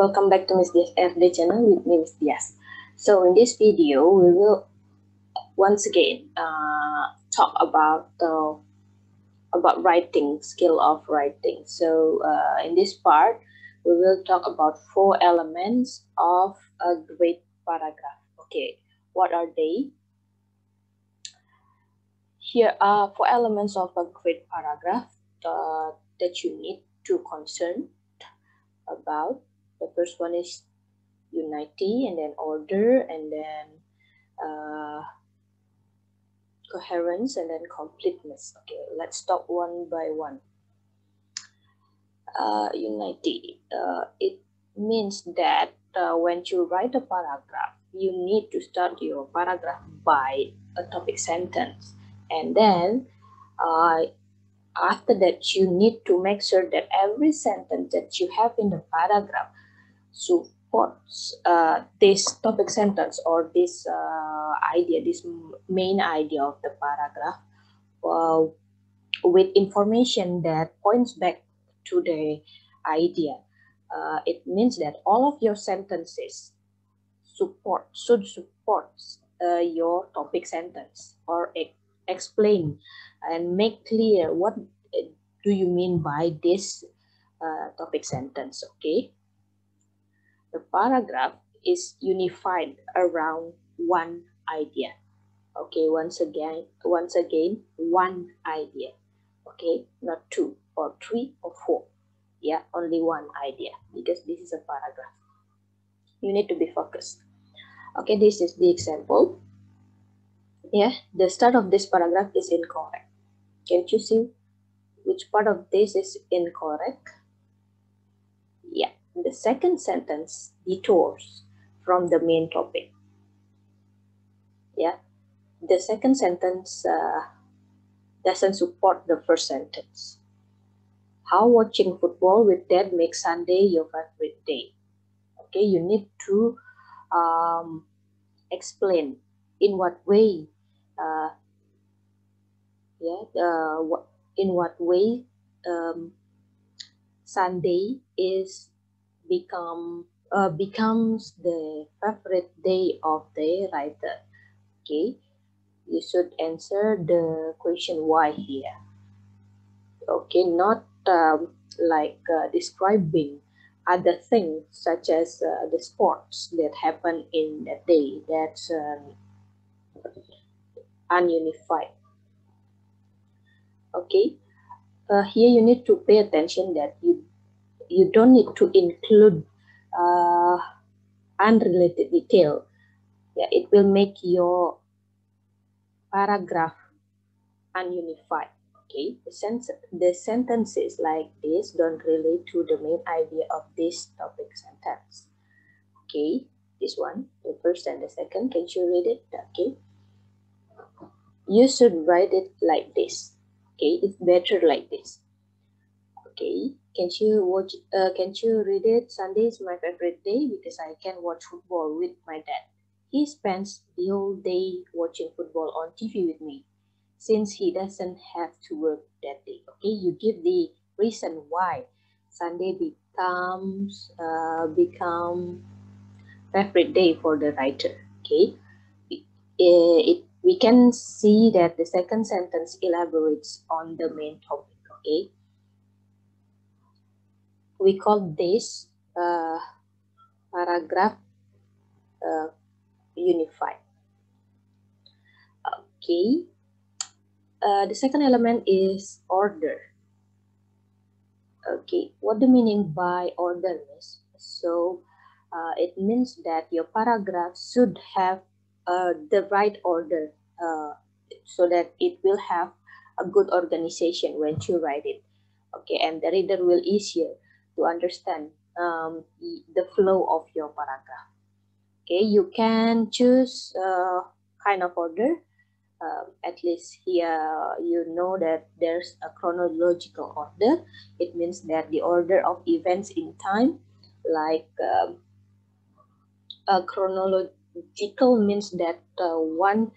Welcome back to Miss Dhias FD channel with me, Miss Dhias. So in this video, we will once again talk about writing, skill of writing. So in this part, we will talk about 4 elements of a great paragraph. Okay, what are they? Here are 4 elements of a great paragraph that you need to concern about. The first one is unity, and then order, and then coherence, and then completeness. Okay, let's talk one by one. Unity. It means that when you write a paragraph, you need to start your paragraph by a topic sentence, and then after that you need to make sure that every sentence that you have in the paragraph supports this topic sentence or this idea, this main idea of the paragraph, with information that points back to the idea. It means that all of your sentences should support your topic sentence, or explain and make clear what do you mean by this topic sentence. Okay, the paragraph is unified around one idea. Okay, once again one idea. Okay, not 2 or 3 or 4. Yeah, only one idea, because this is a paragraph. You need to be focused. Okay, this is the example. Yeah, the start of this paragraph is incorrect. Can't you see which part of this is incorrect? Yeah, the second sentence detours from the main topic. Yeah, the second sentence doesn't support the first sentence. How watching football with dad makes Sunday your favorite day. Okay, you need to explain in what way, in what way Sunday becomes the favorite day of the writer. Okay, you should answer the question why here. Okay, not describing other things such as the sports that happen in that day. That's ununified. Okay, here you need to pay attention that you don't need to include unrelated detail. Yeah, it will make your paragraph ununified. Okay, the sentences like this don't relate to the main idea of this topic sentence. Okay, this one, the first and the second, can you read it? Okay, you should write it like this. Okay, it's better like this. Okay, can you read it? Sunday is my favorite day because I can watch football with my dad. He spends the whole day watching football on TV with me, since he doesn't have to work that day. Okay, you give the reason why Sunday become favorite day for the writer. Okay, we can see that the second sentence elaborates on the main topic. Okay, we call this paragraph unified. Okay, the second element is order. Okay, what the meaning by order is? So it means that your paragraph should have the right order, so that it will have a good organization when you write it. Okay, and the reader will easier to understand the flow of your paragraph. Okay, you can choose kind of order. At least here you know that there's a chronological order. It means that the order of events in time, like a chronological means that one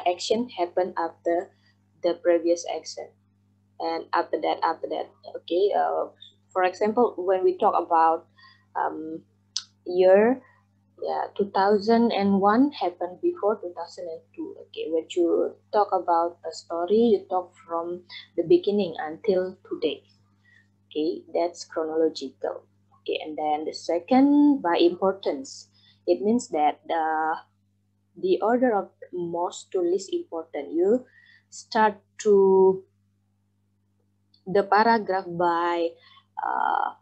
action happened after the previous action, and after that. Okay, for example, when we talk about year. Yeah, 2001 happened before 2002. Okay, when you talk about a story, you talk from the beginning until today. Okay, that's chronological. Okay, and then the second, by importance, it means that the order of most to least important. You start to the paragraph by uh,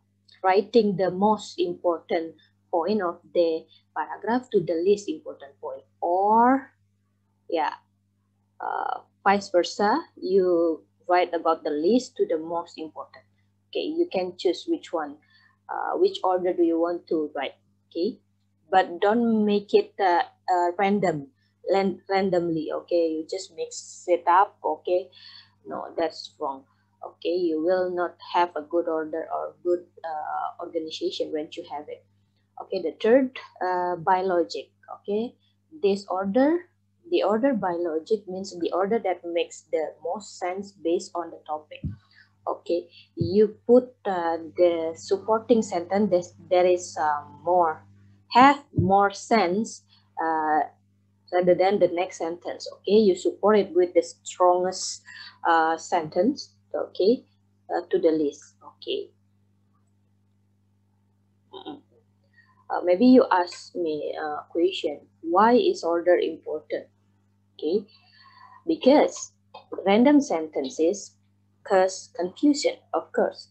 writing the most important point of the paragraph to the least important point, or yeah, vice versa. You write about the least to the most important. Okay, you can choose which one, which order do you want to write. Okay, but don't make it randomly. Okay, you just mix it up. Okay, no, that's wrong. Okay, you will not have a good order or good organization when you have it. Okay, the third, by logic. Okay, this order, the order by logic means the order that makes the most sense based on the topic. Okay, you put the supporting sentence there is more, have more sense uh, rather than the next sentence. Okay, you support it with the strongest sentence. Okay, to the list. Okay. Maybe you ask me a question, why is order important? Okay, because random sentences cause confusion, of course.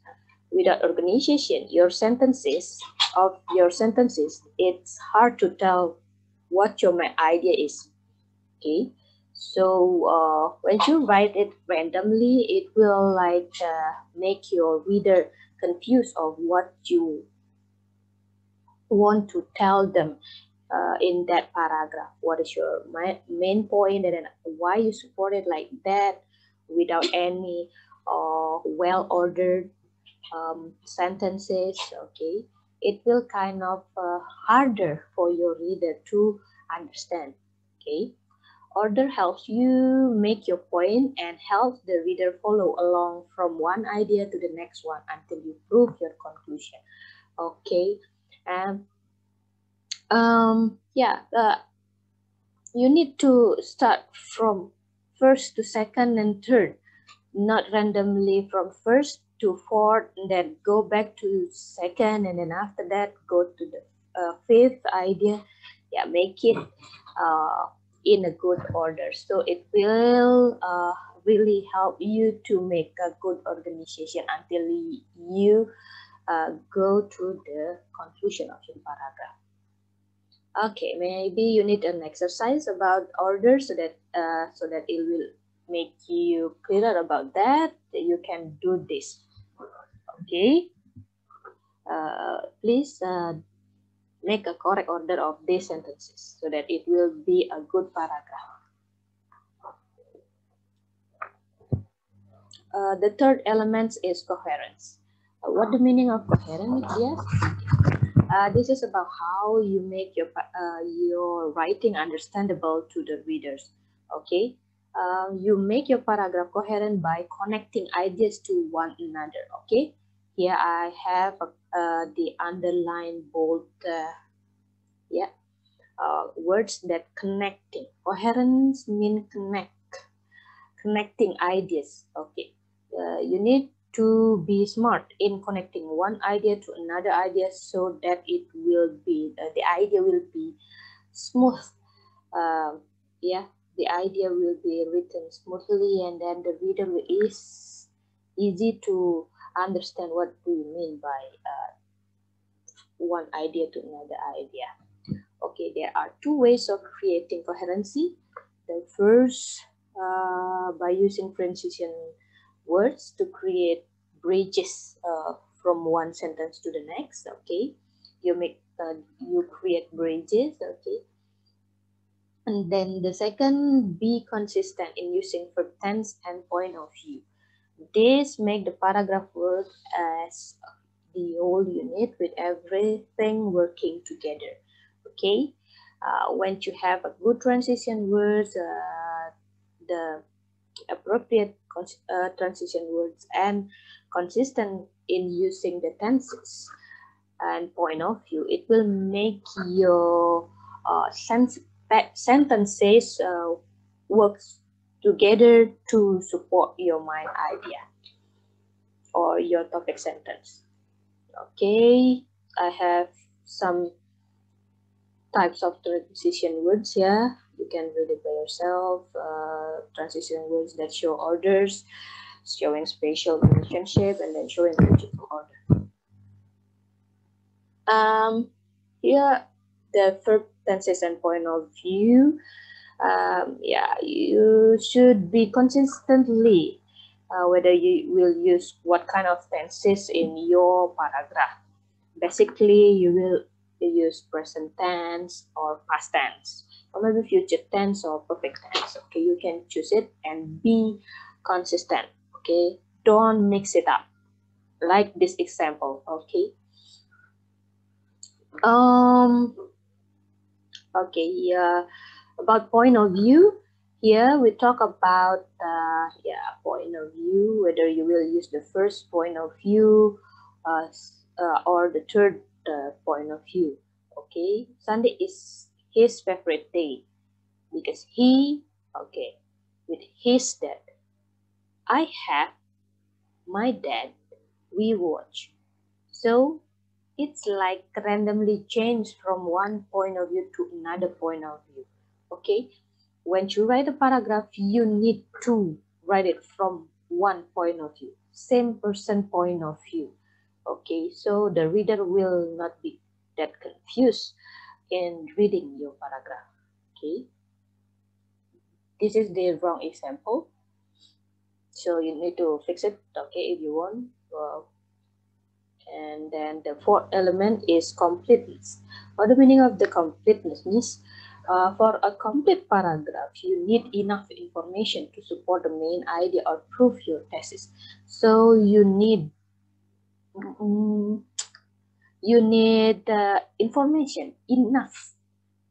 Without organization, your sentences, it's hard to tell what your main idea is. Okay, so when you write it randomly, it will like make your reader confused of what you want to tell them in that paragraph. What is your main point, and then why you support it like that without any well ordered sentences. Okay, it will kind of harder for your reader to understand. Okay, order helps you make your point and helps the reader follow along from one idea to the next one until you prove your conclusion. Okay, and yeah, you need to start from first to second and third, not randomly from first to fourth, and then go back to second, and then after that go to the fifth idea. Yeah, make it uh, in a good order, so it will really help you to make a good organization until you go to the conclusion of your paragraph. Okay, maybe you need an exercise about order so that it will make you clearer about that. You can do this. Okay. Please make a correct order of these sentences so that it will be a good paragraph. The third element is coherence. What the meaning of coherence? Yes. This is about how you make your writing understandable to the readers. Okay, you make your paragraph coherent by connecting ideas to one another. Okay, here I have the underlined bold yeah words that connecting. Coherence mean connecting ideas. Okay, you need to be smart in connecting one idea to another idea so that it will be the idea will be smooth. um, yeah, the idea will be written smoothly, and then the reader is easy to understand what do you mean by one idea to another idea. Okay, there are two ways of creating coherency. The first, by using transition words to create bridges from one sentence to the next. Okay, you create bridges. Okay, and then the second, be consistent in using verb tense and point of view. This make the paragraph work as the whole unit with everything working together. Okay, when you have a good transition words, the appropriate transition words, and consistent in using the tenses, and point of view, it will make your sentences work together to support your main idea or your topic sentence. Okay, I have some types of transition words here. You can read it by yourself. Transition words that show orders, showing spatial relationship, and then showing logical order. Here the verb tenses and point of view. Yeah, you should be consistently whether you will use what kind of tenses in your paragraph. Basically, you will use present tense or past tense, or maybe future tense or perfect tense. Okay, you can choose it and be consistent. Okay, don't mix it up like this example. Okay. Okay, yeah, about point of view. Here we talk about point of view, whether you will use the first point of view or the third point of view. Okay, Sunday is his favorite day because with his dad. I have my dad, we watch. So it's like randomly changed from one point of view to another point of view. Okay, when you write a paragraph, you need to write it from one point of view, same person point of view. Okay, so the reader will not be that confused in reading your paragraph. Okay, this is the wrong example, so you need to fix it. Okay, if you want. And then the fourth element is completeness. What the meaning of the completeness means? For a complete paragraph, you need enough information to support the main idea or prove your thesis. So you need information, enough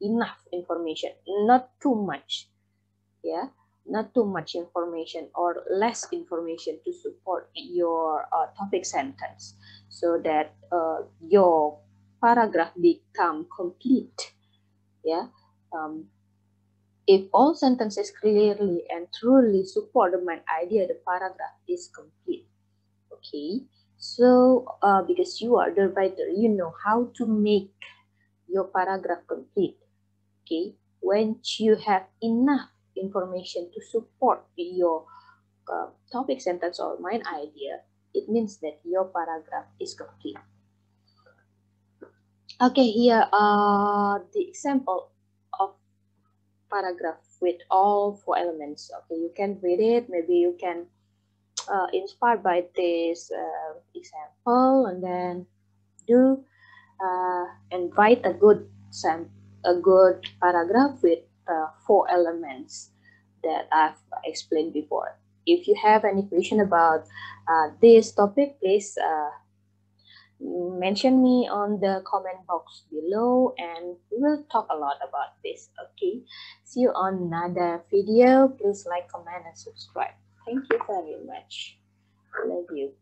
information, not too much. Yeah, not too much information or less information to support your topic sentence, so that your paragraph become complete. Yeah, if all sentences clearly and truly support the main idea, the paragraph is complete. Okay, so because you are the writer, you know how to make your paragraph complete. Okay, when you have enough information to support your topic sentence or main idea, it means that your paragraph is complete. Okay, here are the example of paragraph with all four elements. Okay, you can read it. Maybe you can inspired by this example, and then do and write a good paragraph with four elements that I've explained before. If you have any question about this topic, please mention me on the comment box below, and we will talk a lot about this. Okay, see you on another video. Please like, comment, and subscribe. Thank you very much. I love you.